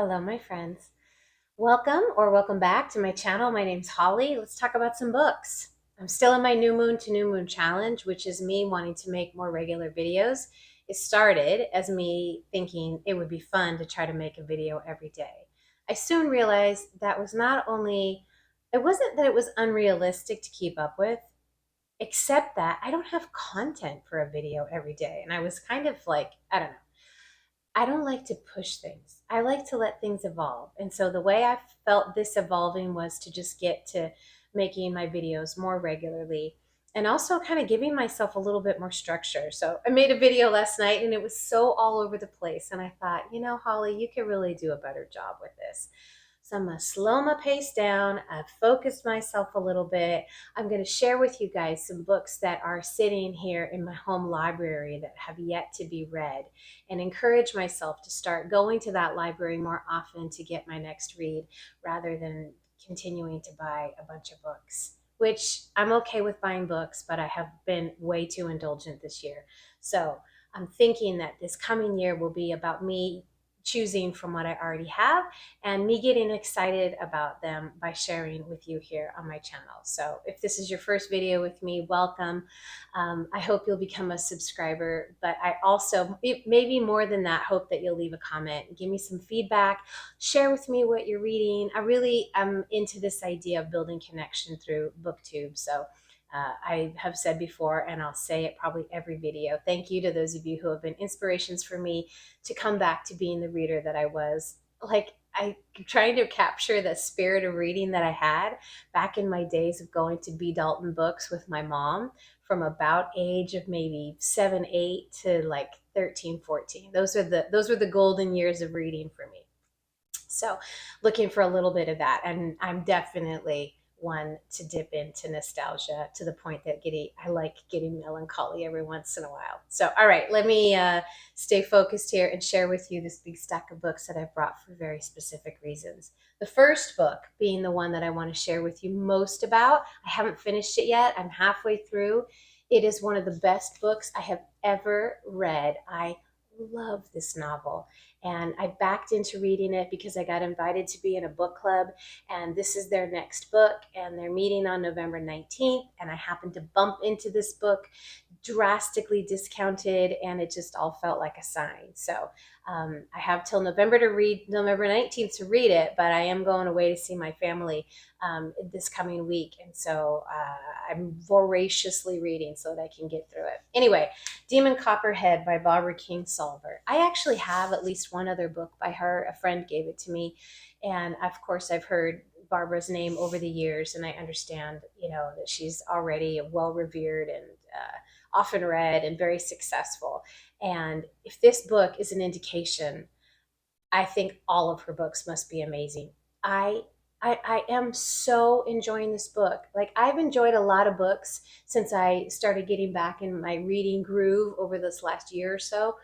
Hello, my friends. Welcome back to my channel. My name's Holly. Let's talk about some books. I'm still in my new moon to new moon challenge, which is me wanting to make more regular videos. It started as me thinking it would be fun to try to make a video every day. I soon realized that was not only, it wasn't that it was unrealistic to keep up with, except that I don't have content for a video every day. And I was kind of like, I don't know. I don't like to push things. I like to let things evolve. And so the way I felt this evolving was to just get to making my videos more regularly and also kind of giving myself a little bit more structure. So I made a video last night and it was so all over the place. And I thought, Holly, you could really do a better job with this. So I'm going to slow my pace down. I've focused myself a little bit. I'm going to share with you guys some books that are sitting here in my home library that have yet to be read, and encourage myself to start going to that library more often to get my next read rather than continuing to buy a bunch of books, which I'm okay with buying books, but I have been way too indulgent this year. So I'm thinking that this coming year will be about me choosing from what I already have and me getting excited about them by sharing with you here on my channel. So if this is your first video with me, welcome. I hope you'll become a subscriber, but I also, maybe more than that, hope that you'll leave a comment, give me some feedback, share with me what you're reading. I really am into this idea of building connection through BookTube. So I have said before, and I'll say it probably every video, thank you to those of you who have been inspirations for me to come back to being the reader that I was. Like, I'm trying to capture the spirit of reading that I had back in my days of going to B. Dalton Books with my mom from about age of maybe 7, 8 to like 13, 14. Those were the golden years of reading for me. So looking for a little bit of that. And I'm definitely one to dip into nostalgia to the point that I like getting melancholy every once in a while. So, all right, let me stay focused here and share with you this big stack of books that I've brought for very specific reasons. The first book being the one that I want to share with you most about. I haven't finished it yet. I'm halfway through. It is one of the best books I have ever read. I love this novel. And I backed into reading it because I got invited to be in a book club, and this is their next book, and they're meeting on November 19th, and I happened to bump into this book drastically discounted, and it just all felt like a sign. So I have till November 19th to read it, but I am going away to see my family this coming week, and so I'm voraciously reading so that I can get through it. Anyway, Demon Copperhead by Barbara Kingsolver. I actually have at least one other book by her. A friend gave it to me, and of course I've heard Barbara's name over the years, and I understand, that she's already well revered and often read and very successful. And if this book is an indication, I think all of her books must be amazing. I I am so enjoying this book. Like, I've enjoyed a lot of books since I started getting back in my reading groove over this last year or so,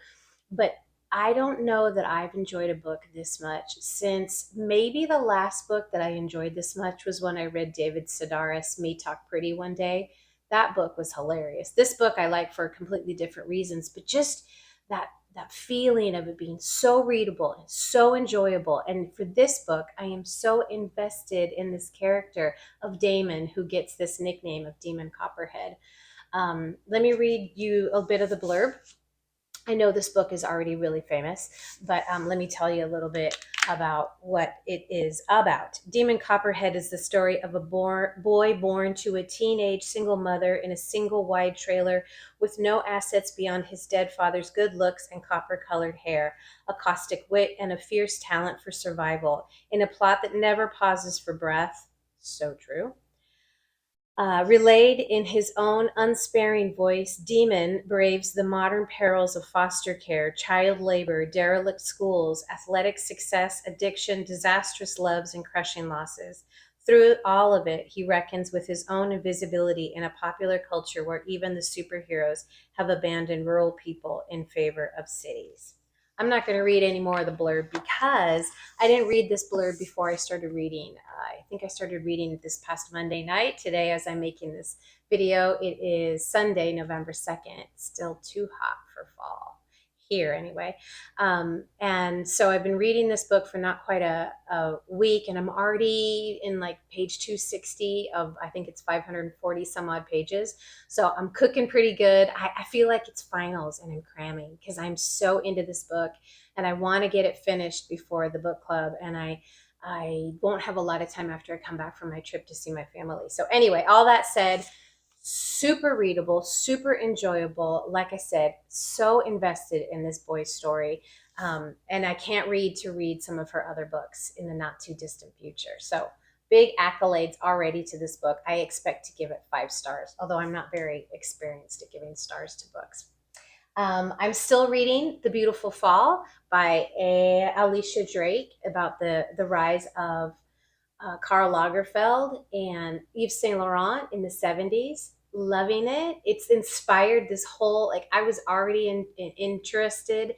but I don't know that I've enjoyed a book this much since maybe the last book that I enjoyed this much was when I read David Sedaris' Me Talk Pretty one day. That book was hilarious. This book I like for completely different reasons, but just that feeling of it being so readable and so enjoyable. And for this book, I am so invested in this character of Damon, who gets this nickname of Demon Copperhead. Let me read you a bit of the blurb. I know this book is already really famous, but let me tell you a little bit about what it is about. Demon Copperhead is the story of a boy born to a teenage single mother in a single wide trailer with no assets beyond his dead father's good looks and copper-colored hair, a caustic wit, and a fierce talent for survival, in a plot that never pauses for breath. So true. Relayed in his own unsparing voice, Demon braves the modern perils of foster care, child labor, derelict schools, athletic success, addiction, disastrous loves, and crushing losses. Through all of it, he reckons with his own invisibility in a popular culture where even the superheroes have abandoned rural people in favor of cities. I'm not going to read any more of the blurb because I didn't read this blurb before I started reading. I think I started reading it this past Monday night. Today, as I'm making this video, it is Sunday, November 2nd. It's still too hot for fall here anyway. And so I've been reading this book for not quite a week, and I'm already in like page 260 of, I think it's 540 some odd pages. So I'm cooking pretty good. I feel like it's finals and I'm cramming because I'm so into this book and I want to get it finished before the book club. And I won't have a lot of time after I come back from my trip to see my family. So anyway, all that said, super readable, super enjoyable. Like I said, so invested in this boy's story. And I can't read to read some of her other books in the not too distant future. So big accolades already to this book. I expect to give it 5 stars, although I'm not very experienced at giving stars to books. I'm still reading The Beautiful Fall by Alicia Drake about the rise of Karl Lagerfeld and Yves Saint Laurent in the 70s. Loving it. It's inspired this whole, like, I was already interested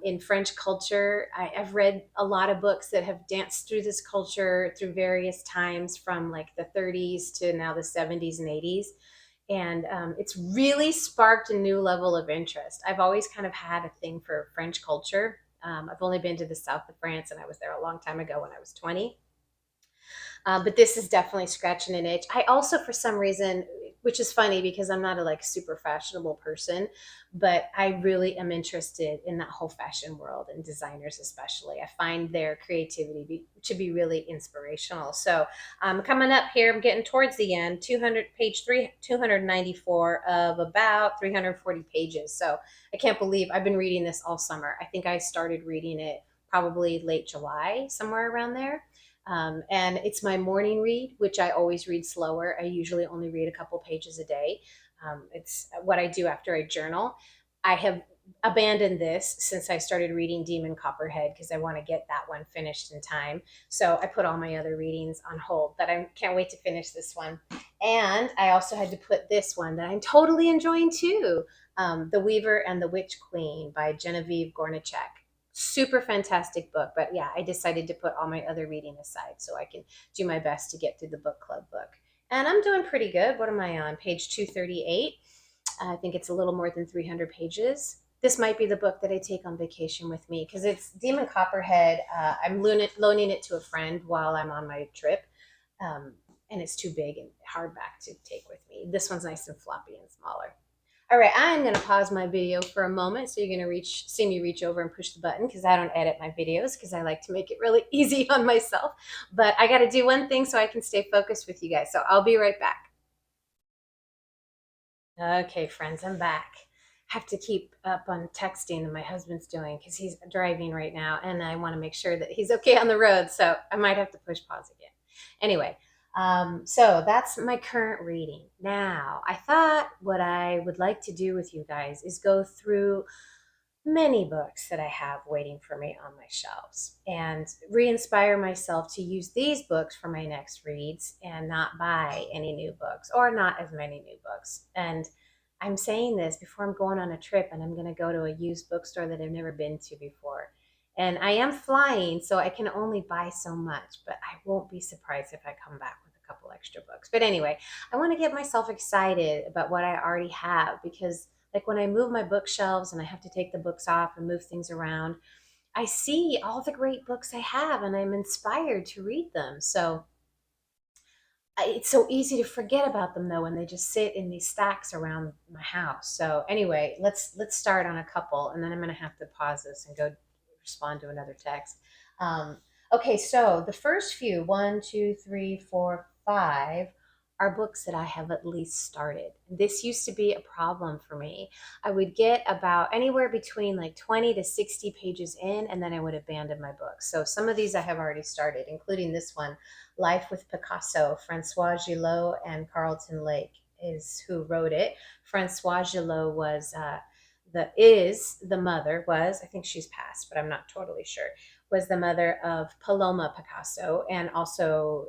in French culture. I've read a lot of books that have danced through this culture through various times from like the 30s to now the 70s and 80s. And it's really sparked a new level of interest. I've always kind of had a thing for French culture. I've only been to the south of France, and I was there a long time ago when I was 20. But this is definitely scratching an itch. I also, for some reason, which is funny because I'm not a like super fashionable person, but I really am interested in that whole fashion world and designers especially. I find their creativity to be really inspirational. So coming up here, I'm getting towards the end, 294 of about 340 pages. So I can't believe I've been reading this all summer. I think I started reading it probably late July, somewhere around there. And it's my morning read, which I always read slower. I usually only read a couple pages a day. It's what I do after I journal. I have abandoned this since I started reading Demon Copperhead because I want to get that one finished in time. So I put all my other readings on hold, but I can't wait to finish this one. And I also had to put this one that I'm totally enjoying too, The Weaver and the Witch Queen by Genevieve Gornichec. Super fantastic book, but yeah, I decided to put all my other reading aside so I can do my best to get through the book club book. And I'm doing pretty good. What am I on? Page 238. I think it's a little more than 300 pages. This might be the book that I take on vacation with me because it's Demon Copperhead. I'm loaning it to a friend while I'm on my trip. And it's too big and hardback to take with me. This one's nice and floppy and smaller. All right, I'm going to pause my video for a moment. So you're going to see me reach over and push the button because I don't edit my videos because I like to make it really easy on myself. But I got to do one thing so I can stay focused with you guys. So I'll be right back. Okay, friends, I'm back. I have to keep up on texting that my husband's doing because he's driving right now and I want to make sure that he's okay on the road. So I might have to push pause again. Anyway, so that's my current reading. Now, I thought what I would like to do with you guys is go through many books that I have waiting for me on my shelves and re-inspire myself to use these books for my next reads and not buy any new books or not as many new books. And I'm saying this before I'm going on a trip and I'm going to go to a used bookstore that I've never been to before. And I am flying, so I can only buy so much, but I won't be surprised if I come back with a couple extra books. But anyway, I want to get myself excited about what I already have because like when I move my bookshelves and I have to take the books off and move things around, I see all the great books I have and I'm inspired to read them. So it's so easy to forget about them though when they just sit in these stacks around my house. So anyway, let's start on a couple and then I'm going to have to pause this and go respond to another text. Okay, so the first few, 1, 2, 3, 4, 5, are books that I have at least started. This used to be a problem for me. I would get about anywhere between like 20 to 60 pages in, and then I would abandon my book. So some of these I have already started, including this one, Life with Picasso. Françoise Gilot and Carlton Lake is who wrote it. Françoise Gilot was the mother was, I think she's passed, but I'm not totally sure, was the mother of Paloma Picasso and also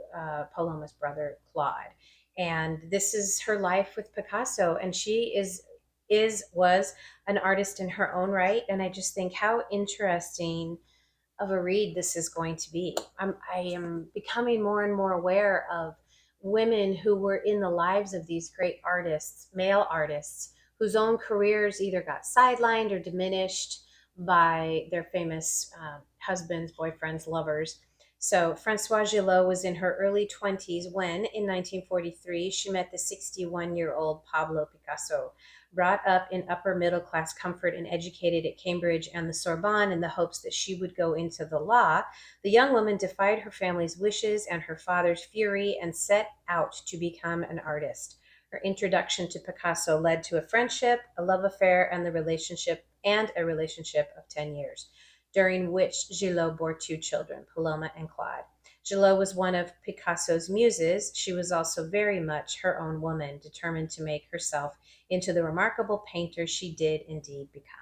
Paloma's brother Claude. And this is her life with Picasso, and she was an artist in her own right. And I just think how interesting of a read this is going to be. I am becoming more and more aware of women who were in the lives of these great artists, male artists, whose own careers either got sidelined or diminished by their famous husbands, boyfriends, lovers. So Françoise Gilot was in her early 20s when, in 1943, she met the 61-year-old Pablo Picasso. Brought up in upper middle class comfort and educated at Cambridge and the Sorbonne in the hopes that she would go into the law, the young woman defied her family's wishes and her father's fury and set out to become an artist. Her introduction to Picasso led to a friendship, a love affair, and a relationship of 10 years, during which Gilot bore two children, Paloma and Claude. Gilot was one of Picasso's muses. She was also very much her own woman, determined to make herself into the remarkable painter she did indeed become.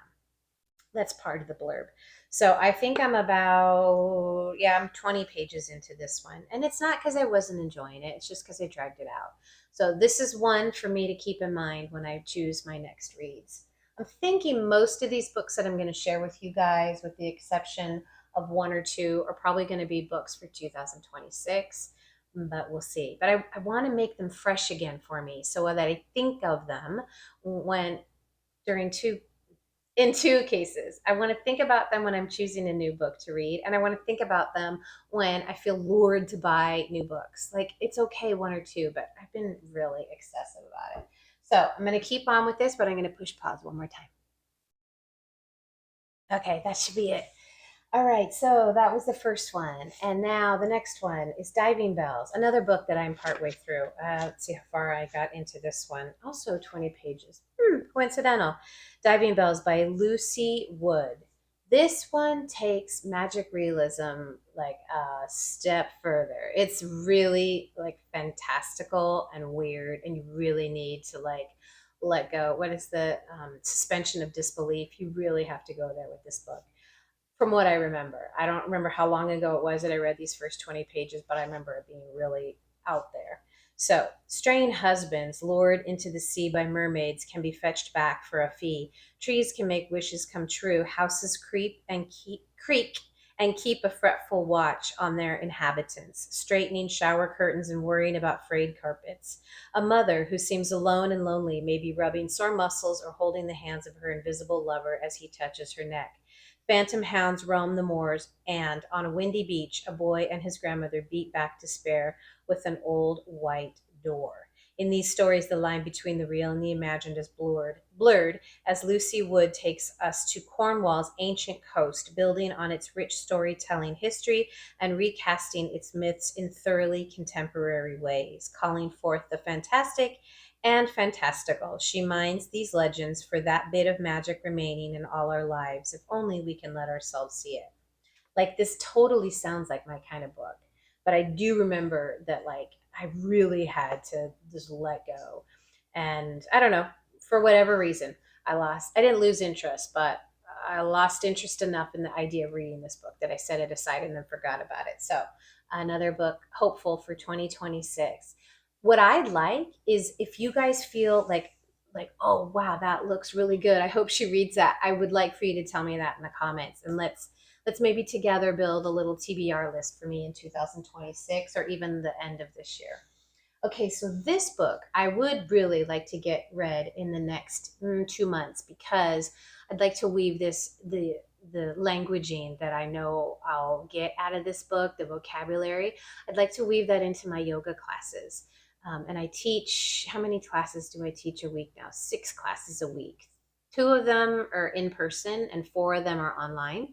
That's part of the blurb. So I think I'm 20 pages into this one. And it's not because I wasn't enjoying it, it's just because I dragged it out. So this is one for me to keep in mind when I choose my next reads. I'm thinking most of these books that I'm going to share with you guys, with the exception of one or two, are probably going to be books for 2026, but we'll see. But I want to make them fresh again for me so that I think of them when during two in two cases. I want to think about them when I'm choosing a new book to read, and I want to think about them when I feel lured to buy new books. Like, it's okay, one or two, but I've been really excessive about it. So I'm going to keep on with this, but I'm going to push pause one more time. Okay, that should be it. All right, so that was the first one. And now the next one is Diving Bells, another book that I'm partway through. Let's see how far I got into this one. Also 20 pages. Coincidental. Diving Bells by Lucy Wood. This one takes magic realism like a step further. It's really like fantastical and weird, and you really need to like let go. What is the suspension of disbelief? You really have to go there with this book from what I remember. I don't remember how long ago it was that I read these first 20 pages, but I remember it being really out there. So, straying husbands lured into the sea by mermaids can be fetched back for a fee. Trees can make wishes come true. Houses creak and keep a fretful watch on their inhabitants, straightening shower curtains and worrying about frayed carpets. A mother who seems alone and lonely may be rubbing sore muscles or holding the hands of her invisible lover as he touches her neck. Phantom hounds roam the moors, and on a windy beach, a boy and his grandmother beat back despair with an old white door. In these stories, the line between the real and the imagined is blurred as Lucy Wood takes us to Cornwall's ancient coast, building on its rich storytelling history and recasting its myths in thoroughly contemporary ways, calling forth the fantastic and fantastical. She mines these legends for that bit of magic remaining in all our lives, if only we can let ourselves see it. Like, this totally sounds like my kind of book, but I do remember that, like, I really had to just let go. And I don't know, for whatever reason, I didn't lose interest, but I lost interest enough in the idea of reading this book that I set it aside and then forgot about it. So, another book, hopeful for 2026. What I'd like is if you guys feel like, oh wow, that looks really good, I hope she reads that. I would like for you to tell me that in the comments, and let's maybe together build a little TBR list for me in 2026 or even the end of this year. Okay, so this book I would really like to get read in the next 2 months, because I'd like to weave the languaging that I know I'll get out of this book, the vocabulary. I'd like to weave that into my yoga classes. And I teach, how many classes do I teach a week now? 6 classes a week. 2 of them are in person and 4 of them are online.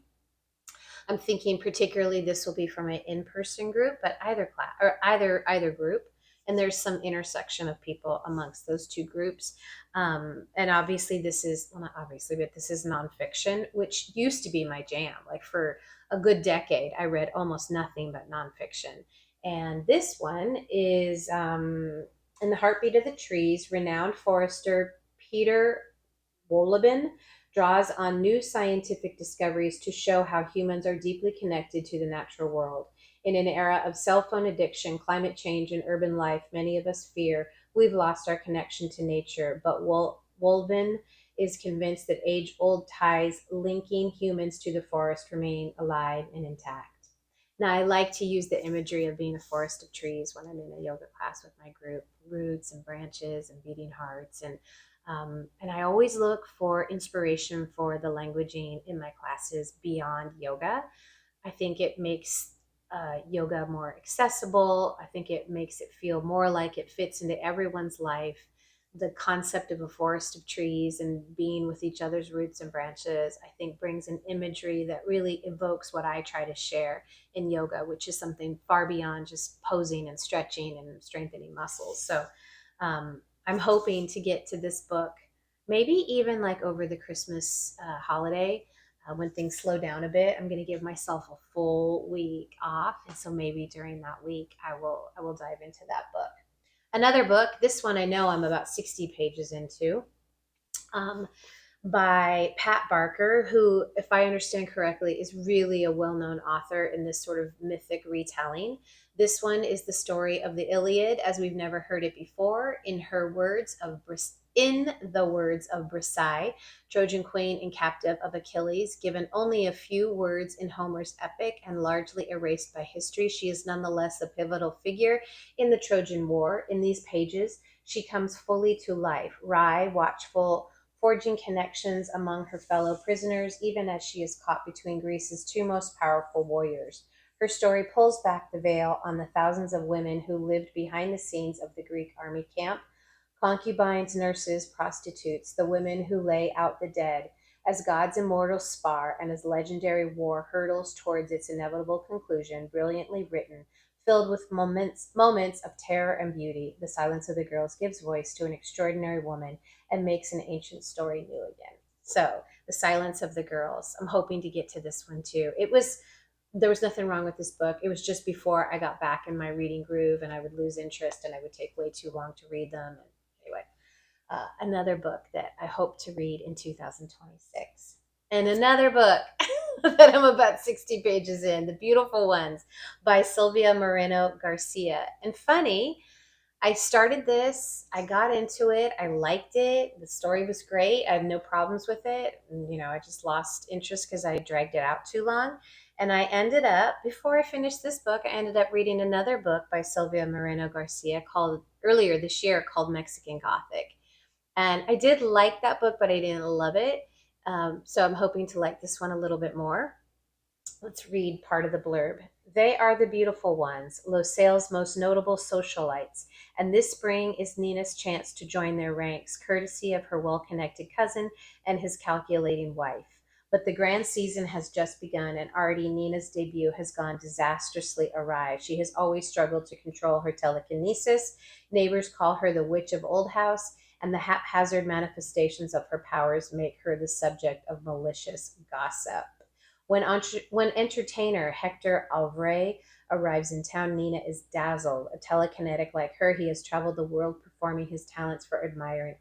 I'm thinking particularly this will be for my in-person group, but either class or either group, and there's some intersection of people amongst those two groups. And obviously this is, well, not obviously, but this is nonfiction, which used to be my jam. Like, for a good decade, I read almost nothing but nonfiction. And this one is In the Heartbeat of the Trees, renowned forester Peter Wohlleben draws on new scientific discoveries to show how humans are deeply connected to the natural world. In an era of cell phone addiction, climate change, and urban life, many of us fear we've lost our connection to nature, but Wohlleben is convinced that age-old ties linking humans to the forest remain alive and intact. Now, I like to use the imagery of being a forest of trees when I'm in a yoga class with my group, roots and branches and beating hearts. And And I always look for inspiration for the languaging in my classes beyond yoga. I think it makes yoga more accessible. I think it makes it feel more like it fits into everyone's life. The concept of a forest of trees and being with each other's roots and branches, I think, brings an imagery that really evokes what I try to share in yoga, which is something far beyond just posing and stretching and strengthening muscles. So I'm hoping to get to this book maybe even like over the Christmas holiday. When things slow down a bit, I'm going to give myself a full week off, and so maybe during that week, I will dive into that book. Another book, this one I know I'm about 60 pages into, um, by Pat Barker, who, if I understand correctly, is really a well-known author in this sort of mythic retelling. This one is the story of the Iliad as we've never heard it before, in the words of Briseis, Trojan queen and captive of Achilles. Given only a few words in Homer's epic and largely erased by history, she is nonetheless a pivotal figure in the Trojan War. In these pages, she comes fully to life, wry, watchful, forging connections among her fellow prisoners, even as she is caught between Greece's two most powerful warriors. Her story pulls back the veil on the thousands of women who lived behind the scenes of the Greek army camp: concubines, nurses, prostitutes, the women who lay out the dead, as God's immortal spar and as legendary war hurtles towards its inevitable conclusion, brilliantly written, filled with moments of terror and beauty. The Silence of the Girls gives voice to an extraordinary woman and makes an ancient story new again. So, The Silence of the Girls. I'm hoping to get to this one too. There was nothing wrong with this book. It was just before I got back in my reading groove, and I would lose interest and I would take way too long to read them. And anyway, another book that I hope to read in 2026. And another book that I'm about 60 pages in, The Beautiful Ones by Silvia Moreno Garcia. And funny, I started this, I got into it, I liked it. The story was great. I had no problems with it. I just lost interest because I dragged it out too long. And I ended up, before I finished this book, I ended up reading another book by Silvia Moreno Garcia called earlier this year called Mexican Gothic. And I did like that book, but I didn't love it. So I'm hoping to like this one a little bit more. Let's read part of the blurb. They are the beautiful ones, Losail's most notable socialites, and this spring is Nina's chance to join their ranks, courtesy of her well-connected cousin and his calculating wife. But the grand season has just begun, and already Nina's debut has gone disastrously awry. She has always struggled to control her telekinesis. Neighbors call her the Witch of Old House, and the haphazard manifestations of her powers make her the subject of malicious gossip. When entertainer Hector Alvray arrives in town, Nina is dazzled. A telekinetic like her, he has traveled the world performing his talents for admiring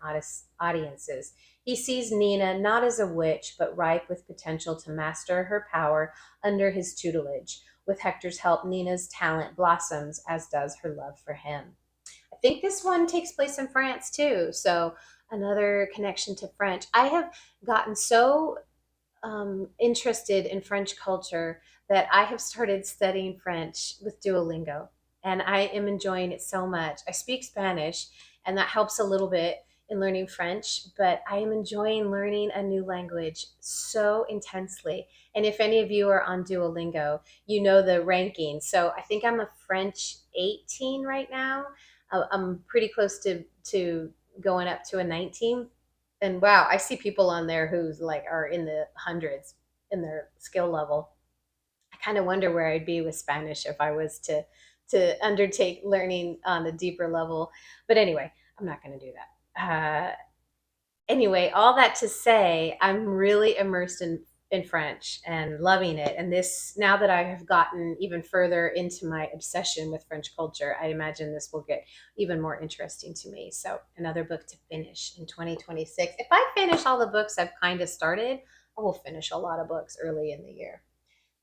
audiences. He sees Nina not as a witch, but ripe with potential to master her power under his tutelage. With Hector's help, Nina's talent blossoms, as does her love for him. I think this one takes place in France too, so another connection to French. I have gotten so interested in French culture that I have started studying French with Duolingo, and I am enjoying it so much. I speak Spanish, and that helps a little bit in learning French, but I am enjoying learning a new language so intensely. And if any of you are on Duolingo, you know the ranking. So I think I'm a French 18 right now. I'm pretty close to going up to a 19. And wow, I see people on there who's like are in the hundreds in their skill level. I kind of wonder where I'd be with Spanish if I was to undertake learning on a deeper level. But anyway, I'm not going to do that. Anyway, all that to say, I'm really immersed in French and loving it. And this, now that I have gotten even further into my obsession with French culture, I imagine this will get even more interesting to me. So, another book to finish in 2026. If I finish all the books I've kind of started, I will finish a lot of books early in the year.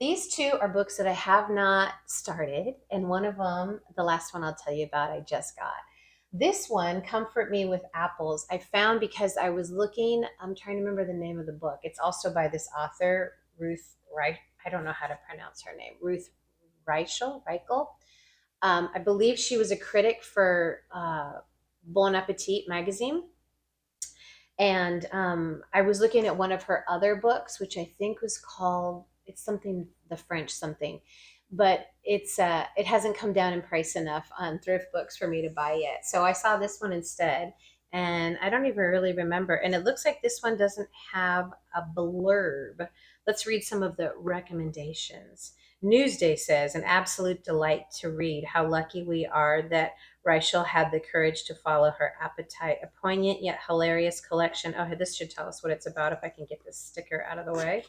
These two are books that I have not started, and one of them, the last one I'll tell you about, I just got. This one, Comfort Me with Apples, I found because I was looking, I'm trying to remember the name of the book. It's also by this author, Ruth Reich. I don't know how to pronounce her name. Ruth Reichel. I believe she was a critic for Bon Appetit magazine. And I was looking at one of her other books, which I think was called, it's something, the French something, but it hasn't come down in price enough on thrift books for me to buy yet. So I saw this one instead, and I don't even really remember. And it looks like this one doesn't have a blurb. Let's read some of the recommendations. Newsday says, an absolute delight to read. How lucky we are that Reichel had the courage to follow her appetite. A poignant yet hilarious collection. Oh, this should tell us what it's about if I can get this sticker out of the way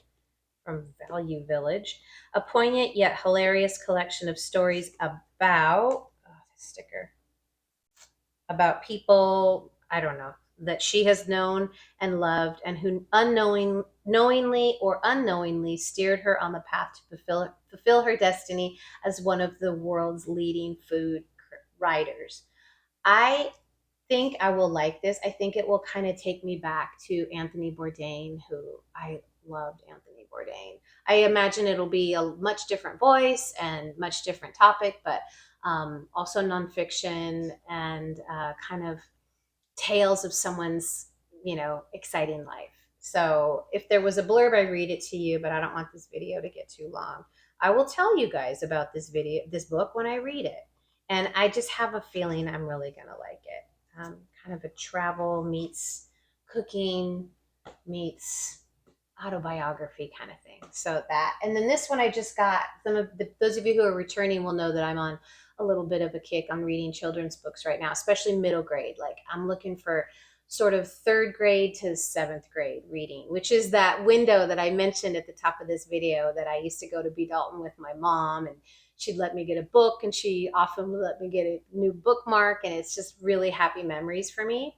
from Value Village. A poignant yet hilarious collection of stories about, oh, the sticker, about people, I don't know, that she has known and loved and who knowingly or unknowingly steered her on the path to fulfill her destiny as one of the world's leading food writers. I think I will like this. I think it will kind of take me back to Anthony Bourdain, who I loved Anthony Bourdain. I imagine it'll be a much different voice and much different topic, but also nonfiction and kind of tales of someone's, exciting life. So if there was a blurb, I read it to you, but I don't want this video to get too long. I will tell you guys about this book when I read it. And I just have a feeling I'm really going to like it. Kind of a travel meets cooking meets autobiography kind of thing. So that, and then this one I just got. Those of you who are returning will know that I'm on a little bit of a kick on reading children's books right now, especially middle grade. Like I'm looking for sort of third grade to seventh grade reading, which is that window that I mentioned at the top of this video, that I used to go to B. Dalton with my mom, and she'd let me get a book, and she often would let me get a new bookmark, and it's just really happy memories for me.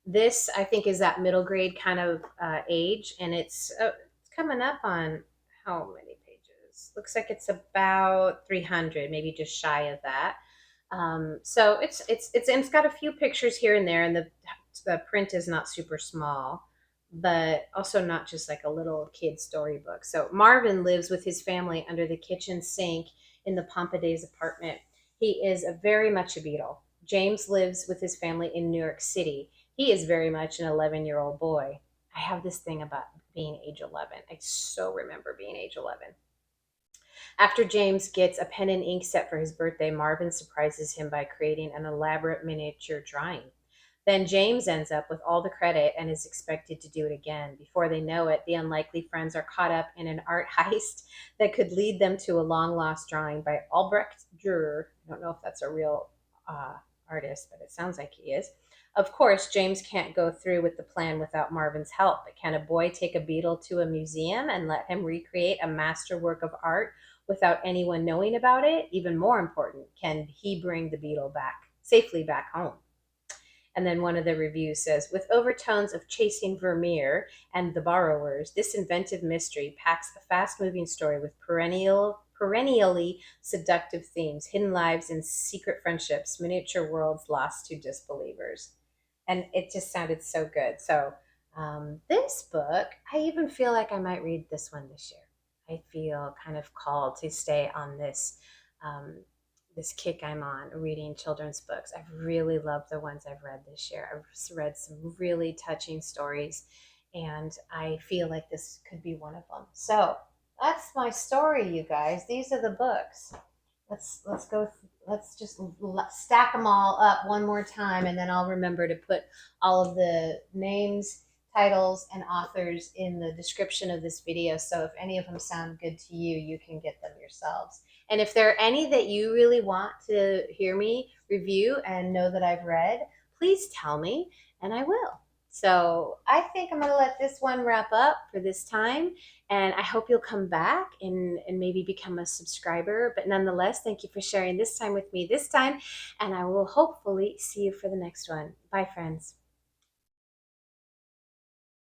This, I think, is that middle grade kind of age, and it's coming up on how many pages? Looks like it's about 300, maybe just shy of that. So it's got a few pictures here and there, and the print is not super small, but also not just like a little kid storybook. So Marvin lives with his family under the kitchen sink in the Pompidou's apartment. He is very much a Beatle. James lives with his family in New York City. He is very much an 11-year-old boy. I have this thing about being age 11. I so remember being age 11. After James gets a pen and ink set for his birthday, Marvin surprises him by creating an elaborate miniature drawing. Then James ends up with all the credit and is expected to do it again. Before they know it, the unlikely friends are caught up in an art heist that could lead them to a long lost drawing by Albrecht Dürer. I don't know if that's a real artist, but it sounds like he is. Of course, James can't go through with the plan without Marvin's help, but can a boy take a beetle to a museum and let him recreate a masterwork of art without anyone knowing about it? Even more important, can he bring the beetle safely back home? And then one of the reviews says, with overtones of chasing Vermeer and The Borrowers, this inventive mystery packs a fast-moving story with perennially seductive themes, hidden lives and secret friendships, miniature worlds lost to disbelievers. And it just sounded so good. So this book, I even feel like I might read this one this year. I feel kind of called to stay on this kick I'm on reading children's books. I've really loved the ones I've read this year. I've read some really touching stories, and I feel like this could be one of them. So that's my story, you guys. These are the books. Let's go. Let's just stack them all up one more time, and then I'll remember to put all of the names, titles, and authors in the description of this video. So if any of them sound good to you, you can get them yourselves. And if there are any that you really want to hear me review and know that I've read, please tell me, and I will. So I think I'm going to let this one wrap up for this time. And I hope you'll come back and maybe become a subscriber. But nonetheless, thank you for sharing this time with me this time. And I will hopefully see you for the next one. Bye, friends.